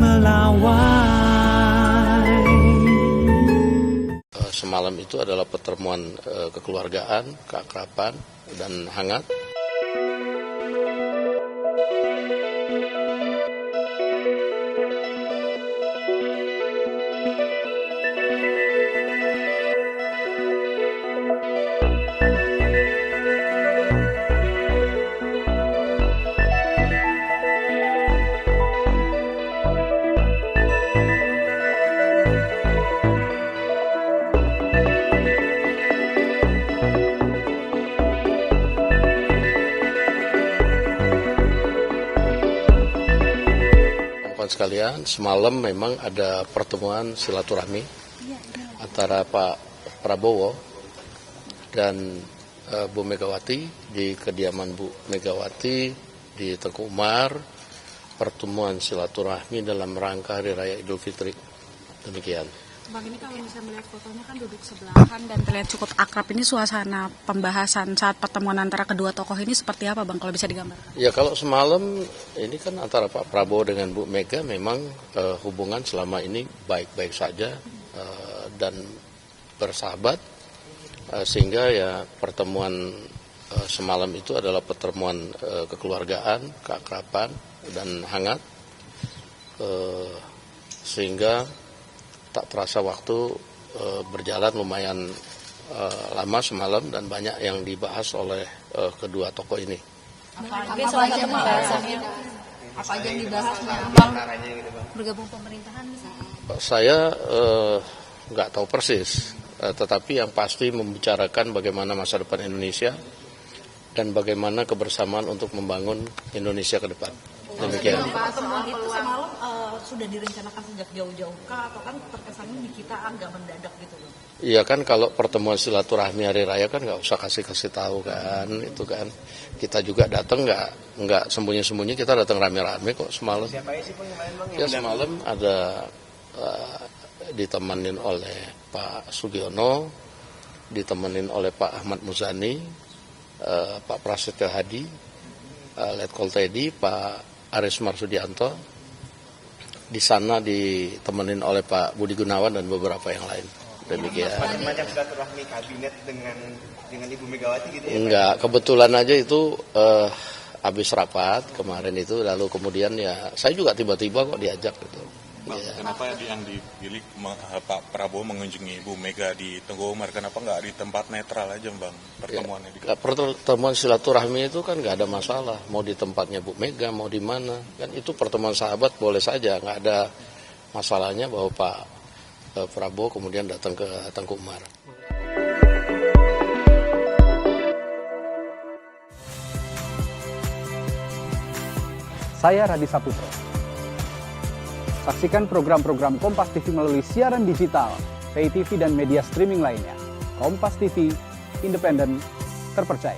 melawai. Semalam itu adalah pertemuan kekeluargaan, keakraban, dan hangat. Sekalian, semalam memang ada pertemuan silaturahmi antara Pak Prabowo dan Bu Megawati di kediaman Bu Megawati di Teguh Umar. Pertemuan silaturahmi dalam rangka Hari Raya Idul Fitri. Demikian. Bang, ini kalau bisa melihat fotonya kan duduk sebelahan dan terlihat cukup akrab. Ini suasana pembahasan saat pertemuan antara kedua tokoh ini seperti apa, Bang, kalau bisa digambarkan? Ya, kalau semalam ini kan antara Pak Prabowo dengan Bu Mega memang hubungan selama ini baik-baik saja dan bersahabat, sehingga ya pertemuan semalam itu adalah pertemuan kekeluargaan, keakraban, dan hangat, sehingga tak terasa waktu berjalan lumayan lama semalam dan banyak yang dibahas oleh kedua tokoh ini. Apa aja pembahasannya? Apa aja yang dibahas, Bang? Bergabung pemerintahan misalnya? Saya nggak tahu persis, tetapi yang pasti membicarakan bagaimana masa depan Indonesia dan bagaimana kebersamaan untuk membangun Indonesia ke depan. Demikian. Pertemuan itu semalam sudah direncanakan sejak jauh-jauh kah, atau kan terkesannya di kita agak mendadak gitu loh? Iya kan, kalau pertemuan silaturahmi hari raya kan nggak usah kasih tahu kan, itu kan kita juga datang nggak sembunyi-sembunyi, kita datang rame-rame kok semalam. Siapa sih Bang? Ya semalam ada ditemenin oleh Pak Sugiono, ditemenin oleh Pak Ahmad Muzani, Pak Prasetyo Hadi, Letkol Teddy, Pak Aris Marsudianto. Di sana ditemenin oleh Pak Budi Gunawan dan beberapa yang lain. Demikian. Macam silaturahmi kabinet dengan Ibu Megawati gitu ya? Enggak, kebetulan aja itu habis rapat kemarin itu, lalu kemudian ya saya juga tiba-tiba kok diajak gitu. Bang, ya. Kenapa yang dipilih Pak Prabowo mengunjungi Ibu Mega di Teguh Umar? Kenapa nggak di tempat netral aja, Bang, pertemuannya? Ya, pertemuan silaturahmi itu kan nggak ada masalah, mau di tempatnya Bu Mega, mau di mana, kan itu pertemuan sahabat boleh saja, nggak ada masalahnya bahwa Pak Prabowo kemudian datang ke Teguh Umar. Saya Radi Saputro. Saksikan program-program Kompas TV melalui siaran digital, pay TV dan media streaming lainnya. Kompas TV, independen, terpercaya.